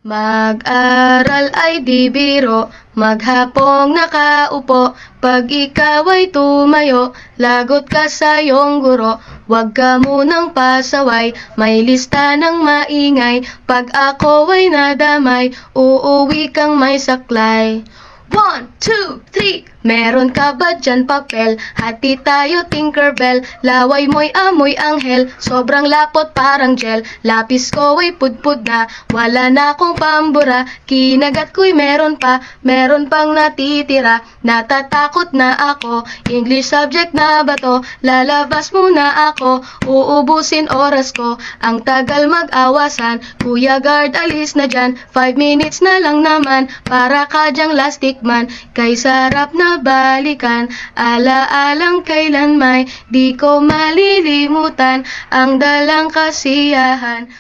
Mag-aral ay di biro, maghapong nakaupo, pag ikaw ay tumayo, lagot ka sa iyong guro. Huwag ka munang pasaway, may lista ng maingay, pag ako ay nadamay, uuwi kang may saklay. 1, 2, 3, meron ka ba dyan papel? Hati tayo Tinkerbell, laway mo'y amoy anghel, sobrang lapot parang gel, lapis ko ay pudpud na, wala na akong pambura, kinagat ko'y meron pang natitira, natatakot na ako, English subject na ba to? Lalabas muna ako, uubusin oras ko, ang tagal mag-awasan, Kuya Guard alis na dyan, 5 minutes na lang naman, para ka dyang lastic man, kay sarap na balikan, ala-alang kailan may di ko malilimutan, ang dalang kasiyahan.